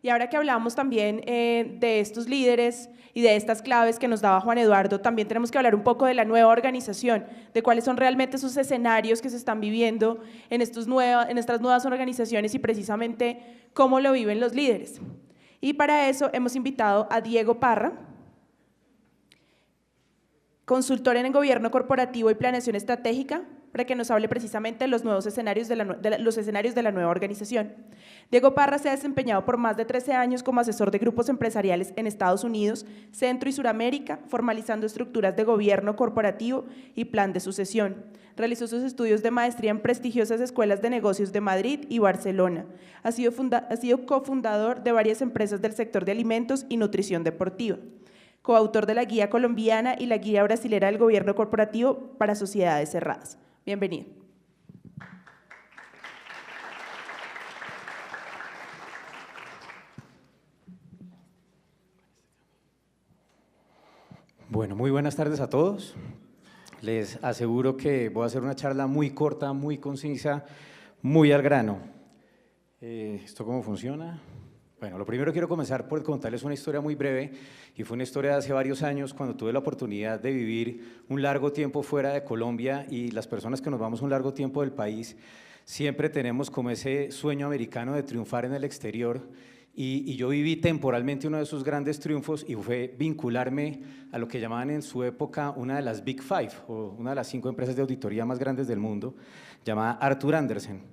Y ahora que hablamos también de estos líderes y de estas claves que nos daba Juan Eduardo, también tenemos que hablar un poco de la nueva organización, de cuáles son realmente esos escenarios que se están viviendo en estas nuevas organizaciones y precisamente cómo lo viven los líderes. Y para eso hemos invitado a Diego Parra, consultor en gobierno corporativo y planeación estratégica, para que nos hable precisamente de los nuevos escenarios de la nueva organización. Diego Parra se ha desempeñado por más de 13 años como asesor de grupos empresariales en Estados Unidos, Centro y Suramérica, formalizando estructuras de gobierno corporativo y plan de sucesión. Realizó sus estudios de maestría en prestigiosas escuelas de negocios de Madrid y Barcelona. Ha sido cofundador de varias empresas del sector de alimentos y nutrición deportiva. Coautor de la Guía Colombiana y la Guía Brasilera del Gobierno Corporativo para Sociedades Cerradas. Bienvenido. Bueno, muy buenas tardes a todos. Les aseguro que voy a hacer una charla muy corta, muy concisa, muy al grano. ¿Esto cómo funciona? Bueno, lo primero quiero comenzar por contarles una historia muy breve, y fue una historia de hace varios años cuando tuve la oportunidad de vivir un largo tiempo fuera de Colombia, y las personas que nos vamos un largo tiempo del país siempre tenemos como ese sueño americano de triunfar en el exterior, y yo viví temporalmente uno de esos grandes triunfos y fue vincularme a lo que llamaban en su época una de las Big Five, o una de las 5 empresas de auditoría más grandes del mundo, llamada Arthur Andersen.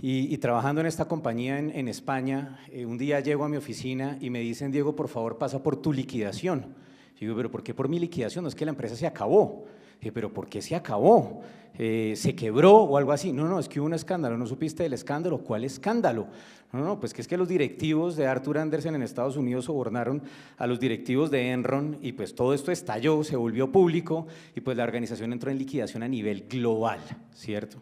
Y trabajando en esta compañía en España, un día llego a mi oficina y me dicen: Diego, por favor, pasa por tu liquidación. Y digo: ¿pero por qué por mi liquidación? No, es que la empresa se acabó. Y dije: ¿pero por qué se acabó? ¿Se quebró o algo así? No, es que hubo un escándalo. ¿No supiste del escándalo? ¿Cuál escándalo? No, pues que es que los directivos de Arthur Andersen en Estados Unidos sobornaron a los directivos de Enron, y pues todo esto estalló, se volvió público, y pues la organización entró en liquidación a nivel global, ¿cierto?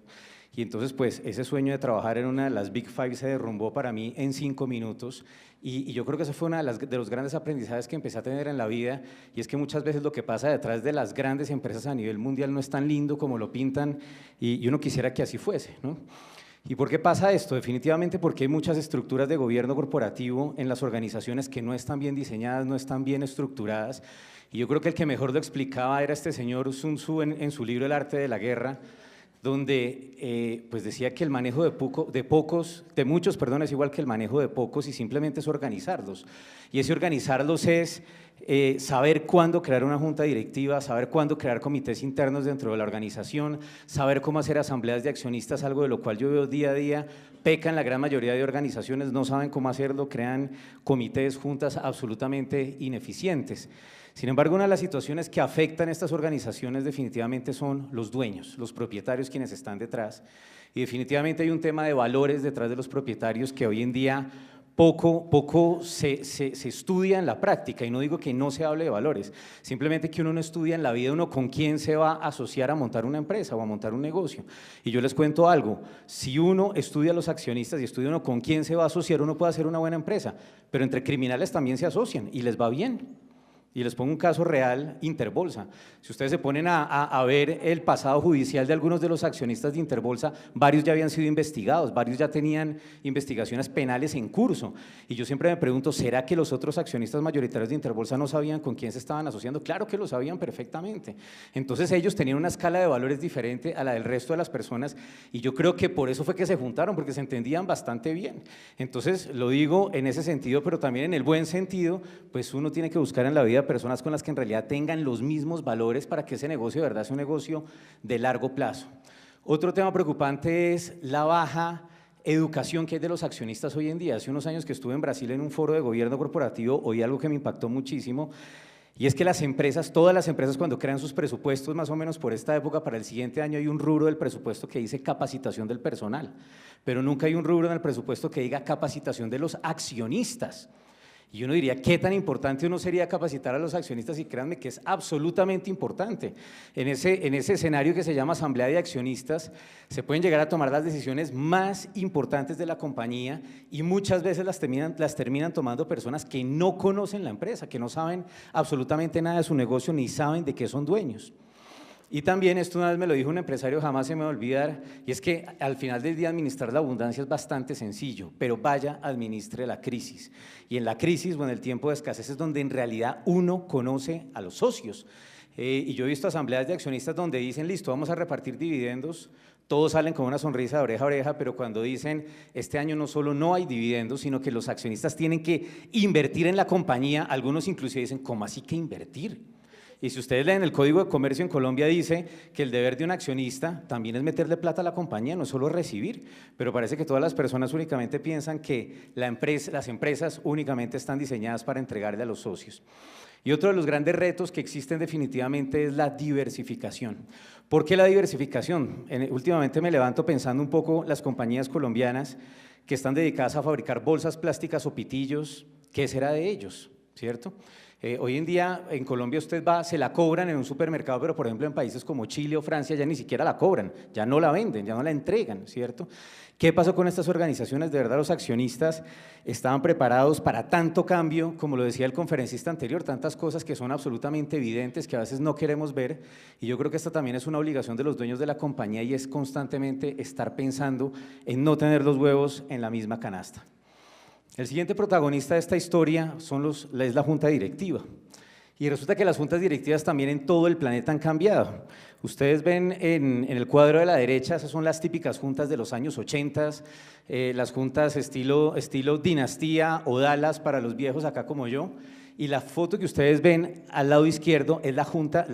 Y entonces, pues, ese sueño de trabajar en una de las Big Five se derrumbó para mí en 5 minutos, y yo creo que eso fue uno de los grandes aprendizajes que empecé a tener en la vida, y es que muchas veces lo que pasa detrás de las grandes empresas a nivel mundial no es tan lindo como lo pintan, y uno quisiera que así fuese, ¿no? ¿Y por qué pasa esto? Definitivamente porque hay muchas estructuras de gobierno corporativo en las organizaciones que no están bien diseñadas, no están bien estructuradas, y yo creo que el que mejor lo explicaba era este señor Sun Tzu en su libro El arte de la guerra, donde pues decía que el manejo de muchos es igual que el manejo de pocos, y simplemente es organizarlos. Y ese organizarlos es saber cuándo crear una junta directiva, saber cuándo crear comités internos dentro de la organización, saber cómo hacer asambleas de accionistas, algo de lo cual yo veo día a día. Pecan la gran mayoría de organizaciones, no saben cómo hacerlo, crean comités, juntas absolutamente ineficientes. Sin embargo, una de las situaciones que afectan a estas organizaciones definitivamente son los dueños, los propietarios, quienes están detrás, y definitivamente hay un tema de valores detrás de los propietarios que hoy en día poco se estudia en la práctica, y no digo que no se hable de valores, simplemente que uno no estudia en la vida uno con quién se va a asociar a montar una empresa o a montar un negocio. Y yo les cuento algo: si uno estudia a los accionistas y estudia uno con quién se va a asociar, uno puede hacer una buena empresa, pero entre criminales también se asocian y les va bien. Y les pongo un caso real: Interbolsa. Si ustedes se ponen a ver el pasado judicial de algunos de los accionistas de Interbolsa, varios ya habían sido investigados, varios ya tenían investigaciones penales en curso. Y yo siempre me pregunto: ¿será que los otros accionistas mayoritarios de Interbolsa no sabían con quién se estaban asociando? Claro que lo sabían perfectamente. Entonces ellos tenían una escala de valores diferente a la del resto de las personas, y yo creo que por eso fue que se juntaron, porque se entendían bastante bien. Entonces lo digo en ese sentido, pero también en el buen sentido, pues uno tiene que buscar en la vida personas con las que en realidad tengan los mismos valores para que ese negocio de verdad sea un negocio de largo plazo. Otro tema preocupante es la baja educación que hay de los accionistas hoy en día. Hace unos años que estuve en Brasil en un foro de gobierno corporativo, oí algo que me impactó muchísimo, y es que las empresas, todas las empresas, cuando crean sus presupuestos, más o menos por esta época, para el siguiente año, hay un rubro del presupuesto que dice capacitación del personal, pero nunca hay un rubro en el presupuesto que diga capacitación de los accionistas. Y uno diría: ¿qué tan importante uno sería capacitar a los accionistas? Y créanme que es absolutamente importante. En ese escenario que se llama asamblea de accionistas, se pueden llegar a tomar las decisiones más importantes de la compañía, y muchas veces las terminan tomando personas que no conocen la empresa, que no saben absolutamente nada de su negocio, ni saben de qué son dueños. Y también esto una vez me lo dijo un empresario, jamás se me va a olvidar, y es que al final del día administrar la abundancia es bastante sencillo, pero vaya, administre la crisis. Y en la crisis o en el tiempo de escasez es donde en realidad uno conoce a los socios. Y yo he visto asambleas de accionistas donde dicen, listo, vamos a repartir dividendos, todos salen con una sonrisa de oreja a oreja, pero cuando dicen, este año no solo no hay dividendos, sino que los accionistas tienen que invertir en la compañía, algunos inclusive dicen, ¿cómo así que invertir? Y si ustedes leen el Código de Comercio en Colombia dice que el deber de un accionista también es meterle plata a la compañía, no es solo recibir, pero parece que todas las personas únicamente piensan que las empresas únicamente están diseñadas para entregarle a los socios. Y otro de los grandes retos que existen definitivamente es la diversificación. ¿Por qué la diversificación? Últimamente me levanto pensando un poco las compañías colombianas que están dedicadas a fabricar bolsas plásticas o pitillos, ¿qué será de ellos? ¿Cierto? Hoy en día en Colombia usted va, se la cobran en un supermercado, pero por ejemplo en países como Chile o Francia ya ni siquiera la cobran, ya no la venden, ya no la entregan, ¿cierto? ¿Qué pasó con estas organizaciones? De verdad los accionistas estaban preparados para tanto cambio, como lo decía el conferencista anterior, tantas cosas que son absolutamente evidentes que a veces no queremos ver, y yo creo que esta también es una obligación de los dueños de la compañía y es constantemente estar pensando en no tener los huevos en la misma canasta. El siguiente protagonista de esta historia es la junta directiva. Y resulta que las juntas directivas también en todo el planeta han cambiado. Ustedes ven en el cuadro de la derecha, esas son las típicas juntas de los años 80, las juntas estilo dinastía o Dallas para los viejos acá como yo. Y la foto que ustedes ven al lado izquierdo es la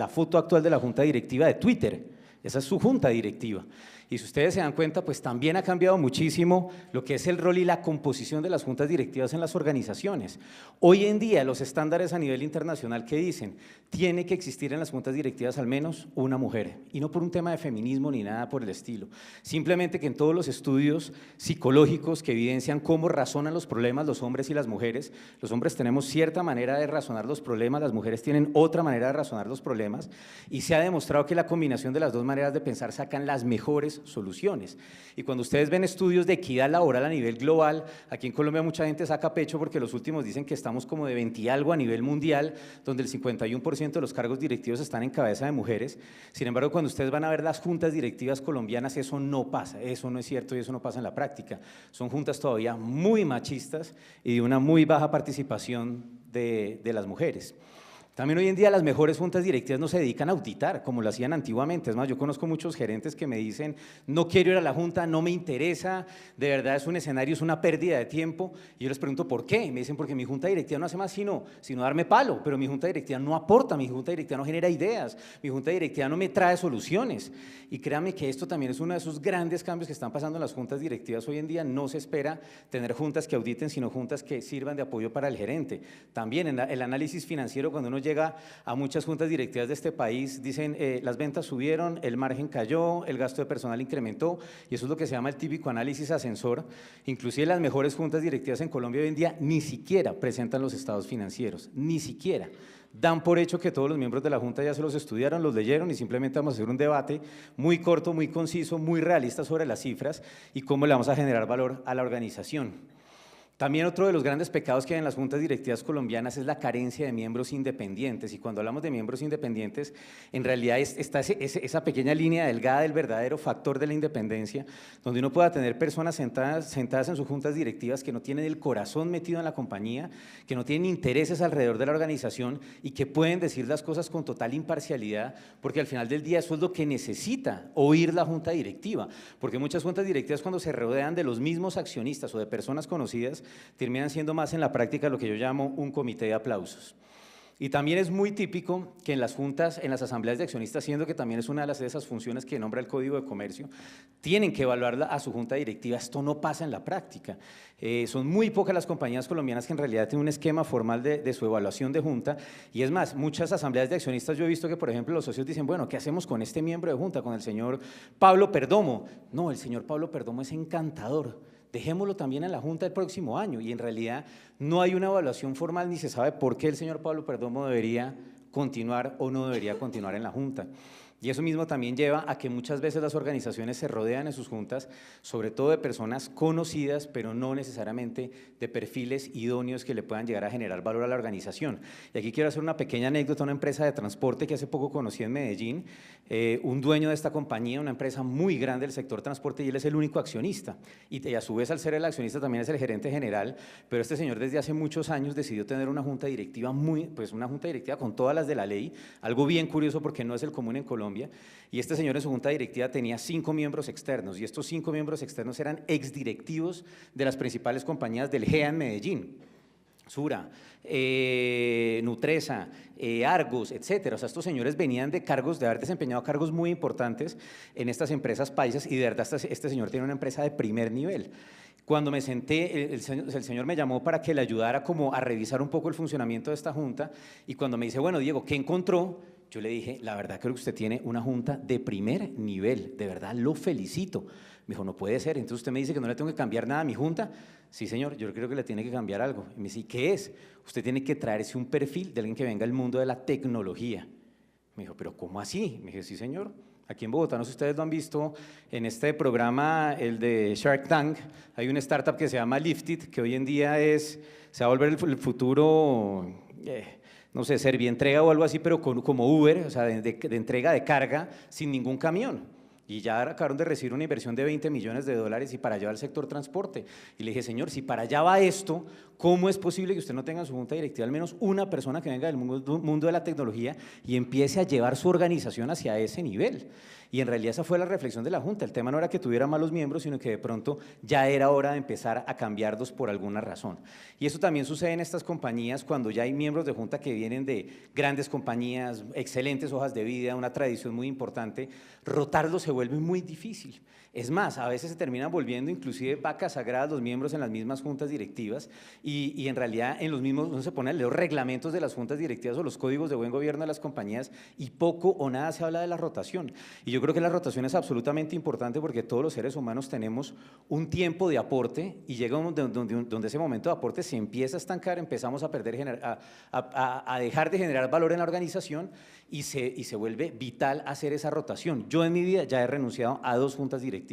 foto actual de la junta directiva de Twitter. Esa es su junta directiva. Y si ustedes se dan cuenta, pues también ha cambiado muchísimo lo que es el rol y la composición de las juntas directivas en las organizaciones. Hoy en día los estándares a nivel internacional que dicen, tiene que existir en las juntas directivas al menos una mujer, y no por un tema de feminismo ni nada por el estilo, simplemente que en todos los estudios psicológicos que evidencian cómo razonan los problemas los hombres y las mujeres, los hombres tenemos cierta manera de razonar los problemas, las mujeres tienen otra manera de razonar los problemas, y se ha demostrado que la combinación de las dos maneras de pensar sacan las mejores soluciones. Y cuando ustedes ven estudios de equidad laboral a nivel global, aquí en Colombia mucha gente saca pecho porque los últimos dicen que estamos como de 20 y algo a nivel mundial, donde el 51% de los cargos directivos están en cabeza de mujeres. Sin embargo, cuando ustedes van a ver las juntas directivas colombianas, eso no pasa, eso no es cierto y eso no pasa en la práctica. Son juntas todavía muy machistas y de una muy baja participación de las mujeres. También hoy en día las mejores juntas directivas no se dedican a auditar como lo hacían antiguamente. Es más, yo conozco muchos gerentes que me dicen, no quiero ir a la junta, no me interesa, de verdad es un escenario, es una pérdida de tiempo. Y yo les pregunto, ¿por qué? Y me dicen, porque mi junta directiva no hace más sino darme palo, pero mi junta directiva no aporta, mi junta directiva no genera ideas, mi junta directiva no me trae soluciones. Y créanme que esto también es uno de esos grandes cambios que están pasando en las juntas directivas hoy en día. No se espera tener juntas que auditen, sino juntas que sirvan de apoyo para el gerente. También en el análisis financiero, cuando uno llega a muchas juntas directivas de este país, dicen las ventas subieron, el margen cayó, el gasto de personal incrementó, y eso es lo que se llama el típico análisis ascensor. Inclusive las mejores juntas directivas en Colombia hoy en día ni siquiera presentan los estados financieros, ni siquiera. Dan por hecho que todos los miembros de la junta ya se los estudiaron, los leyeron y simplemente vamos a hacer un debate muy corto, muy conciso, muy realista sobre las cifras y cómo le vamos a generar valor a la organización. También otro de los grandes pecados que hay en las juntas directivas colombianas es la carencia de miembros independientes, y cuando hablamos de miembros independientes, en realidad está esa pequeña línea delgada del verdadero factor de la independencia, donde uno pueda tener personas sentadas en sus juntas directivas que no tienen el corazón metido en la compañía, que no tienen intereses alrededor de la organización y que pueden decir las cosas con total imparcialidad, porque al final del día eso es lo que necesita oír la junta directiva, porque muchas juntas directivas cuando se rodean de los mismos accionistas o de personas conocidas, terminan siendo más en la práctica lo que yo llamo un comité de aplausos. Y también es muy típico que en las juntas, en las asambleas de accionistas, siendo que también es una de esas funciones que nombra el Código de Comercio, tienen que evaluarla a su junta directiva. Esto no pasa en la práctica. Son muy pocas las compañías colombianas que en realidad tienen un esquema formal de su evaluación de junta, y es más, muchas asambleas de accionistas yo he visto que, por ejemplo, los socios dicen, bueno, ¿qué hacemos con este miembro de junta, con el señor Pablo Perdomo? No, el señor Pablo Perdomo es encantador, dejémoslo también en la junta el próximo año, y en realidad no hay una evaluación formal ni se sabe por qué el señor Pablo Perdomo debería continuar o no debería continuar en la junta. Y eso mismo también lleva a que muchas veces las organizaciones se rodean en sus juntas, sobre todo de personas conocidas, pero no necesariamente de perfiles idóneos que le puedan llegar a generar valor a la organización. Y aquí quiero hacer una pequeña anécdota, una empresa de transporte que hace poco conocí en Medellín, un dueño de esta compañía, una empresa muy grande del sector transporte, y él es el único accionista. Y a su vez, al ser el accionista, también es el gerente general, pero este señor desde hace muchos años decidió tener una junta directiva una junta directiva con todas las de la ley, algo bien curioso porque no es el común en Colombia. Y este señor en su junta directiva tenía 5 miembros externos, y estos 5 miembros externos eran exdirectivos de las principales compañías del GEA en Medellín, Sura, Nutresa, Argos, etcétera. O sea, estos señores venían de cargos, de haber desempeñado cargos muy importantes en estas empresas paisas, y de verdad este señor tiene una empresa de primer nivel. Cuando me senté, el señor me llamó para que le ayudara como a revisar un poco el funcionamiento de esta junta, y cuando me dice, bueno, Diego, ¿qué encontró? Yo le dije, la verdad creo que usted tiene una junta de primer nivel, de verdad lo felicito. Me dijo, no puede ser, entonces usted me dice que no le tengo que cambiar nada a mi junta. Sí, señor, yo creo que le tiene que cambiar algo. Y me dice, ¿qué es? Usted tiene que traerse un perfil de alguien que venga del mundo de la tecnología. Me dijo, ¿pero cómo así? Me dije, sí, señor. Aquí en Bogotá, no sé si ustedes lo han visto, en este programa, el de Shark Tank, hay una startup que se llama Lifted, que hoy en día se va a volver el futuro, no sé, Servientrega o algo así, pero como Uber, o sea, de entrega de carga sin ningún camión. Y ya acabaron de recibir una inversión de $20 millones y para allá va el sector transporte. Y le dije, señor, si para allá va esto, ¿cómo es posible que usted no tenga en su junta directiva al menos una persona que venga del mundo de la tecnología y empiece a llevar su organización hacia ese nivel? Y en realidad esa fue la reflexión de la junta. El tema no era que tuviera malos miembros, sino que de pronto ya era hora de empezar a cambiarlos por alguna razón. Y eso también sucede en estas compañías cuando ya hay miembros de junta que vienen de grandes compañías, excelentes hojas de vida, una tradición muy importante. Rotarlos se vuelve muy difícil. Es más, a veces se terminan volviendo inclusive vacas sagradas los miembros en las mismas juntas directivas, y en realidad en los mismos no se ponen los reglamentos de las juntas directivas o los códigos de buen gobierno de las compañías, y poco o nada se habla de la rotación. Y yo creo que la rotación es absolutamente importante porque todos los seres humanos tenemos un tiempo de aporte, y llega donde ese momento de aporte se empieza a estancar, empezamos a dejar de generar valor en la organización, y se vuelve vital hacer esa rotación. Yo en mi vida ya he renunciado a 2 juntas directivas,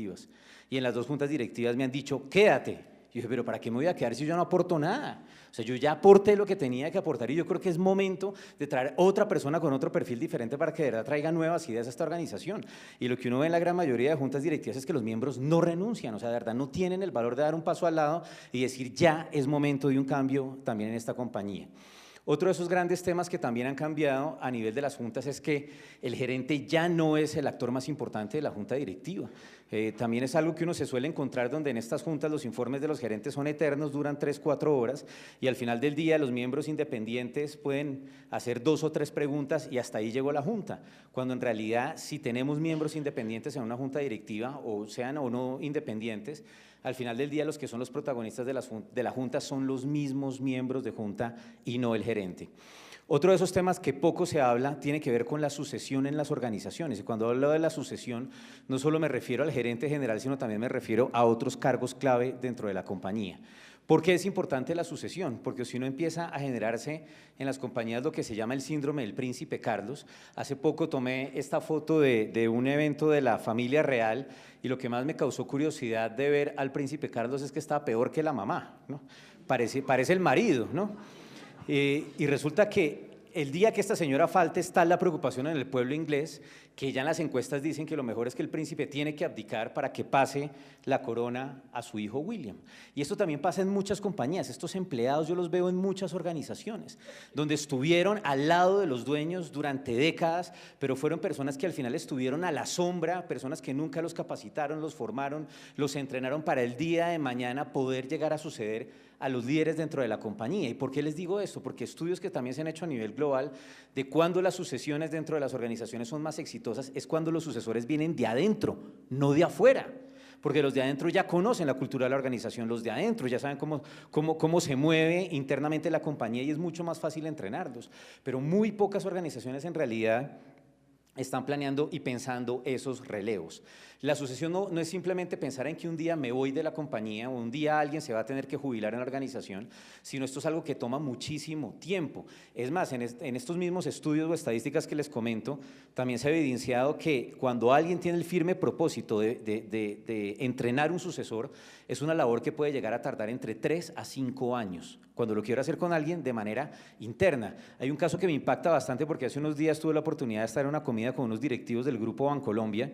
y en las 2 juntas directivas me han dicho, quédate. Yo dije, pero ¿para qué me voy a quedar si yo no aporto nada? O sea, yo ya aporté lo que tenía que aportar, y yo creo que es momento de traer otra persona con otro perfil diferente para que de verdad traiga nuevas ideas a esta organización. Y lo que uno ve en la gran mayoría de juntas directivas es que los miembros no renuncian, o sea, de verdad no tienen el valor de dar un paso al lado y decir, ya es momento de un cambio también en esta compañía. Otro de esos grandes temas que también han cambiado a nivel de las juntas es que el gerente ya no es el actor más importante de la junta directiva. También es algo que uno se suele encontrar donde en estas juntas los informes de los gerentes son eternos, duran 3-4 horas, y al final del día los miembros independientes pueden hacer 2 o 3 preguntas y hasta ahí llegó la junta, cuando en realidad si tenemos miembros independientes en una junta directiva, o sean o no independientes, al final del día los que son los protagonistas de la junta son los mismos miembros de junta y no el gerente. Otro de esos temas que poco se habla tiene que ver con la sucesión en las organizaciones, y cuando hablo de la sucesión no solo me refiero al gerente general, sino también me refiero a otros cargos clave dentro de la compañía. ¿Por qué es importante la sucesión? Porque si no empieza a generarse en las compañías lo que se llama el síndrome del príncipe Carlos. Hace poco tomé esta foto de un evento de la familia real, y lo que más me causó curiosidad de ver al príncipe Carlos es que está peor que la mamá, ¿no? Parece el marido, ¿no? Y resulta que el día que esta señora falte está la preocupación en el pueblo inglés, que ya en las encuestas dicen que lo mejor es que el príncipe tiene que abdicar para que pase la corona a su hijo William. Y esto también pasa en muchas compañías. Estos empleados yo los veo en muchas organizaciones, donde estuvieron al lado de los dueños durante décadas, pero fueron personas que al final estuvieron a la sombra, personas que nunca los capacitaron, los formaron, los entrenaron para el día de mañana poder llegar a suceder a los líderes dentro de la compañía. ¿Y por qué les digo esto? Porque estudios que también se han hecho a nivel global de cuando las sucesiones dentro de las organizaciones son más exitosas es cuando los sucesores vienen de adentro, no de afuera. Porque los de adentro ya conocen la cultura de la organización, los de adentro ya saben cómo se mueve internamente la compañía, y es mucho más fácil entrenarlos. Pero muy pocas organizaciones en realidad están planeando y pensando esos relevos. La sucesión no es simplemente pensar en que un día me voy de la compañía o un día alguien se va a tener que jubilar en la organización, sino esto es algo que toma muchísimo tiempo. Es más, en estos mismos estudios o estadísticas que les comento, también se ha evidenciado que cuando alguien tiene el firme propósito de entrenar un sucesor, es una labor que puede llegar a tardar entre 3 a 5 años, cuando lo quiero hacer con alguien de manera interna. Hay un caso que me impacta bastante porque hace unos días tuve la oportunidad de estar en una comida con unos directivos del Grupo Bancolombia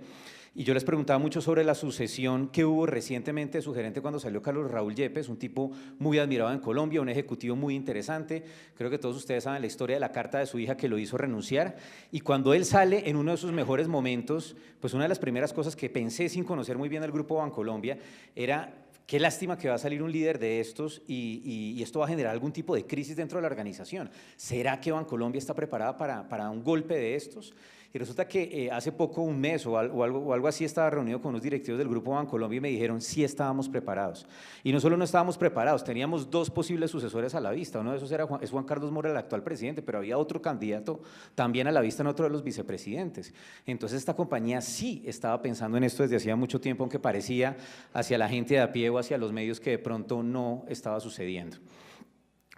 y yo les preguntaba mucho sobre la sucesión que hubo recientemente de su gerente cuando salió Carlos Raúl Yepes, un tipo muy admirado en Colombia, un ejecutivo muy interesante. Creo que todos ustedes saben la historia de la carta de su hija que lo hizo renunciar. Y cuando él sale en uno de sus mejores momentos, pues una de las primeras cosas que pensé sin conocer muy bien el Grupo Bancolombia era: qué lástima que va a salir un líder de estos y esto va a generar algún tipo de crisis dentro de la organización. ¿Será que Bancolombia está preparada para un golpe de estos? Y resulta que hace poco, un mes o algo así, estaba reunido con unos directivos del Grupo Bancolombia y me dijeron sí estábamos preparados. Y no solo no estábamos preparados, teníamos 2 posibles sucesores a la vista. Uno de esos es Juan Carlos Mora, el actual presidente, pero había otro candidato también a la vista en otro de los vicepresidentes. Entonces esta compañía sí estaba pensando en esto desde hacía mucho tiempo, aunque parecía hacia la gente de a pie o hacia los medios que de pronto no estaba sucediendo.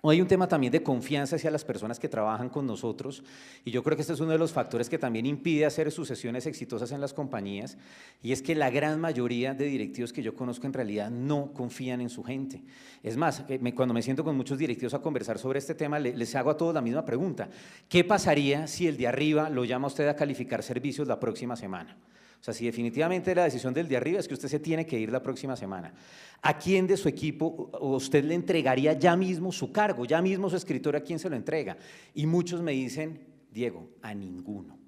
Hoy hay un tema también de confianza hacia las personas que trabajan con nosotros y yo creo que este es uno de los factores que también impide hacer sucesiones exitosas en las compañías, y es que la gran mayoría de directivos que yo conozco en realidad no confían en su gente. Es más, cuando me siento con muchos directivos a conversar sobre este tema, les hago a todos la misma pregunta: ¿qué pasaría si el de arriba lo llama a usted a calificar servicios la próxima semana? O sea, si definitivamente la decisión del de arriba es que usted se tiene que ir la próxima semana, ¿a quién de su equipo usted le entregaría ya mismo su cargo, ya mismo su escritorio, a quién se lo entrega? Y muchos me dicen: Diego, a ninguno,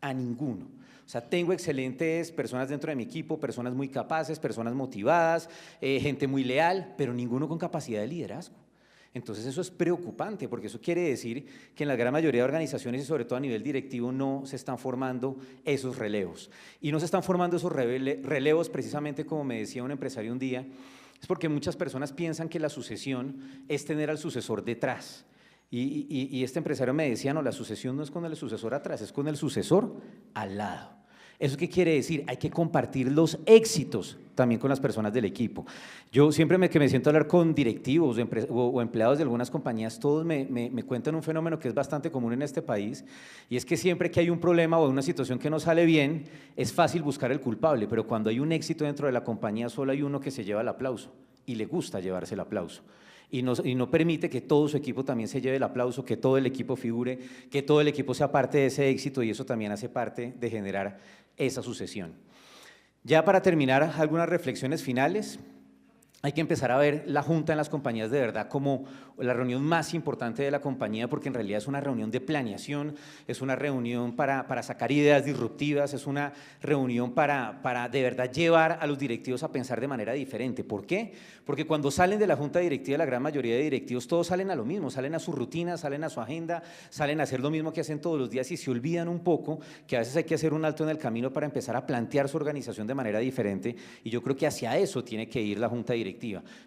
a ninguno. O sea, tengo excelentes personas dentro de mi equipo, personas muy capaces, personas motivadas, gente muy leal, pero ninguno con capacidad de liderazgo. Entonces eso es preocupante, porque eso quiere decir que en la gran mayoría de organizaciones y sobre todo a nivel directivo no se están formando esos relevos. Y no se están formando esos relevos precisamente, como me decía un empresario un día, es porque muchas personas piensan que la sucesión es tener al sucesor detrás. Y este empresario me decía: no, la sucesión no es con el sucesor atrás, es con el sucesor al lado. ¿Eso qué quiere decir? Hay que compartir los éxitos también con las personas del equipo. Yo siempre que me siento a hablar con directivos o empleados de algunas compañías, todos me cuentan un fenómeno que es bastante común en este país, y es que siempre que hay un problema o una situación que no sale bien, es fácil buscar el culpable, pero cuando hay un éxito dentro de la compañía, solo hay uno que se lleva el aplauso y le gusta llevarse el aplauso. Y no permite que todo su equipo también se lleve el aplauso, que todo el equipo figure, que todo el equipo sea parte de ese éxito, y eso también hace parte de generar esa sucesión. Ya para terminar, algunas reflexiones finales. Hay que empezar a ver la junta en las compañías de verdad como la reunión más importante de la compañía, porque en realidad es una reunión de planeación, es una reunión para sacar ideas disruptivas, es una reunión para de verdad llevar a los directivos a pensar de manera diferente. ¿Por qué? Porque cuando salen de la junta directiva, la gran mayoría de directivos todos salen a lo mismo, salen a su rutina, salen a su agenda, salen a hacer lo mismo que hacen todos los días y se olvidan un poco que a veces hay que hacer un alto en el camino para empezar a plantear su organización de manera diferente, y yo creo que hacia eso tiene que ir la junta directiva.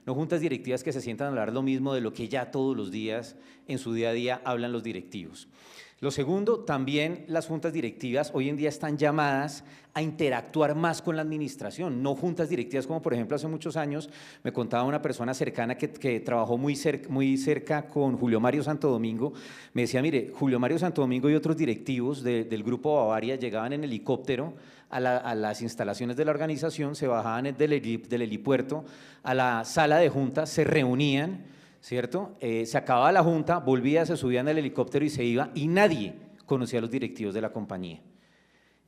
No juntas directivas que se sientan a hablar lo mismo de lo que ya todos los días en su día a día hablan los directivos. Lo segundo, también las juntas directivas hoy en día están llamadas a interactuar más con la administración, no juntas directivas como por ejemplo hace muchos años me contaba una persona cercana que trabajó muy cerca con Julio Mario Santo Domingo. Me decía: mire, Julio Mario Santo Domingo y otros directivos del Grupo Bavaria llegaban en helicóptero a las instalaciones de la organización, se bajaban del helipuerto a la sala de junta, se reunían, ¿cierto? Se acababa la junta, volvía, se subían al helicóptero y se iba, y nadie conocía a los directivos de la compañía.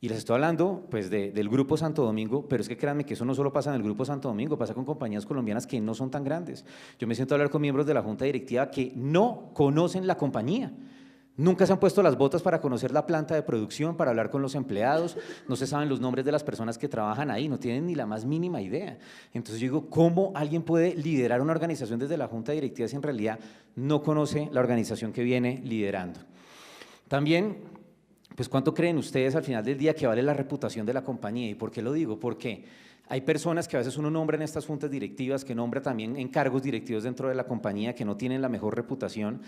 Y les estoy hablando pues del Grupo Santo Domingo, pero es que créanme que eso no solo pasa en el Grupo Santo Domingo, pasa con compañías colombianas que no son tan grandes. Yo me siento a hablar con miembros de la junta directiva que no conocen la compañía. Nunca se han puesto las botas para conocer la planta de producción, para hablar con los empleados, no se saben los nombres de las personas que trabajan ahí, no tienen ni la más mínima idea. Entonces yo digo, ¿cómo alguien puede liderar una organización desde la junta directiva si en realidad no conoce la organización que viene liderando? También, pues ¿cuánto creen ustedes al final del día que vale la reputación de la compañía? ¿Y por qué lo digo? Porque hay personas que a veces uno nombra en estas juntas directivas, que nombra también en cargos directivos dentro de la compañía, que no tienen la mejor reputación.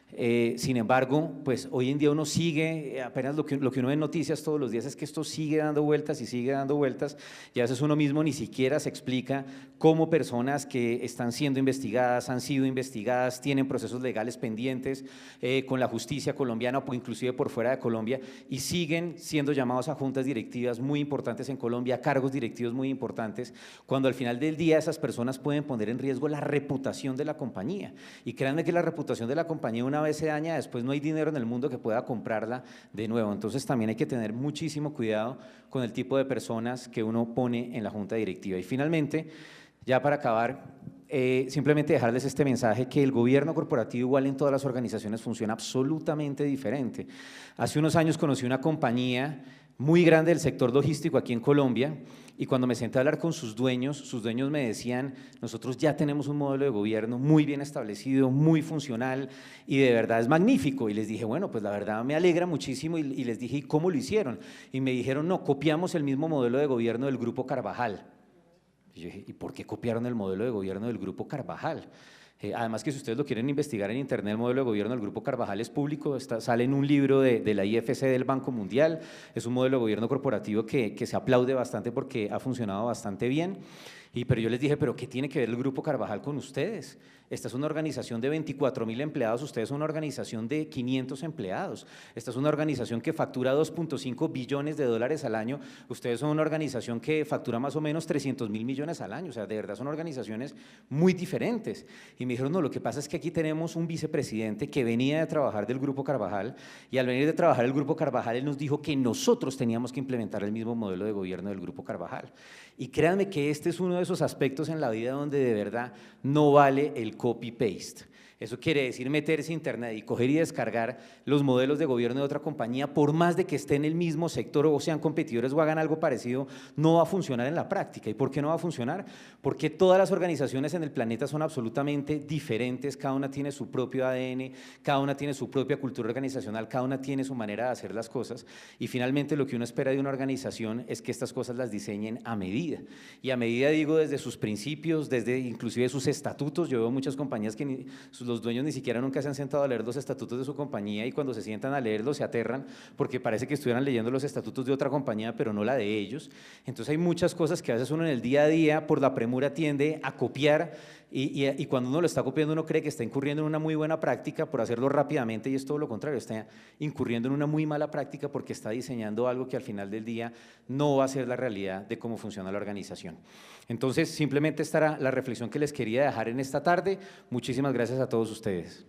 Sin embargo, pues hoy en día uno sigue, apenas lo que uno ve en noticias todos los días es que esto sigue dando vueltas y sigue dando vueltas, y a veces uno mismo ni siquiera se explica cómo personas que están siendo investigadas, han sido investigadas, tienen procesos legales pendientes con la justicia colombiana o inclusive por fuera de Colombia, y siguen siendo llamados a juntas directivas muy importantes en Colombia, cargos directivos muy importantes, cuando al final del día esas personas pueden poner en riesgo la reputación de la compañía. Y créanme que la reputación de la compañía, una vez se daña, después no hay dinero en el mundo que pueda comprarla de nuevo. Entonces también hay que tener muchísimo cuidado con el tipo de personas que uno pone en la junta directiva. Y finalmente, ya para acabar, simplemente dejarles este mensaje, que el gobierno corporativo, igual en todas las organizaciones, funciona absolutamente diferente. Hace unos años conocí una compañía muy grande del sector logístico aquí en Colombia, y cuando me senté a hablar con sus dueños me decían: nosotros ya tenemos un modelo de gobierno muy bien establecido, muy funcional, y de verdad es magnífico. Y les dije: bueno, pues la verdad me alegra muchísimo, y les dije: ¿y cómo lo hicieron? Y me dijeron: no, copiamos el mismo modelo de gobierno del Grupo Carvajal. Y yo dije: ¿y por qué copiaron el modelo de gobierno del Grupo Carvajal? Además que si ustedes lo quieren investigar en internet, el modelo de gobierno del Grupo Carvajal es público, sale en un libro de la IFC del Banco Mundial, es un modelo de gobierno corporativo que se aplaude bastante porque ha funcionado bastante bien. Pero yo les dije: ¿pero qué tiene que ver el Grupo Carvajal con ustedes? Esta es una organización de 24.000 empleados, ustedes son una organización de 500 empleados. Esta es una organización que factura 2.5 billones de dólares al año, ustedes son una organización que factura más o menos 300.000 millones al año, o sea, de verdad son organizaciones muy diferentes. Y me dijeron: no, lo que pasa es que aquí tenemos un vicepresidente que venía de trabajar del Grupo Carvajal, y al venir de trabajar el Grupo Carvajal, él nos dijo que nosotros teníamos que implementar el mismo modelo de gobierno del Grupo Carvajal. Y créanme que este es uno de esos aspectos en la vida donde de verdad no vale el copy-paste. Eso quiere decir meterse a internet y coger y descargar los modelos de gobierno de otra compañía, por más de que esté en el mismo sector o sean competidores o hagan algo parecido, no va a funcionar en la práctica. ¿Y por qué no va a funcionar? Porque todas las organizaciones en el planeta son absolutamente diferentes, cada una tiene su propio ADN, cada una tiene su propia cultura organizacional, cada una tiene su manera de hacer las cosas, y finalmente lo que uno espera de una organización es que estas cosas las diseñen a medida. Y a medida digo desde sus principios, desde inclusive sus estatutos. Yo veo muchas compañías que los dueños ni siquiera nunca se han sentado a leer los estatutos de su compañía, y cuando se sientan a leerlos se aterran porque parece que estuvieran leyendo los estatutos de otra compañía, pero no la de ellos. Entonces hay muchas cosas que a veces uno en el día a día por la premura tiende a copiar, y cuando uno lo está copiando uno cree que está incurriendo en una muy buena práctica por hacerlo rápidamente, y es todo lo contrario, está incurriendo en una muy mala práctica porque está diseñando algo que al final del día no va a ser la realidad de cómo funciona la organización. Entonces, simplemente esta era la reflexión que les quería dejar en esta tarde. Muchísimas gracias a todos ustedes.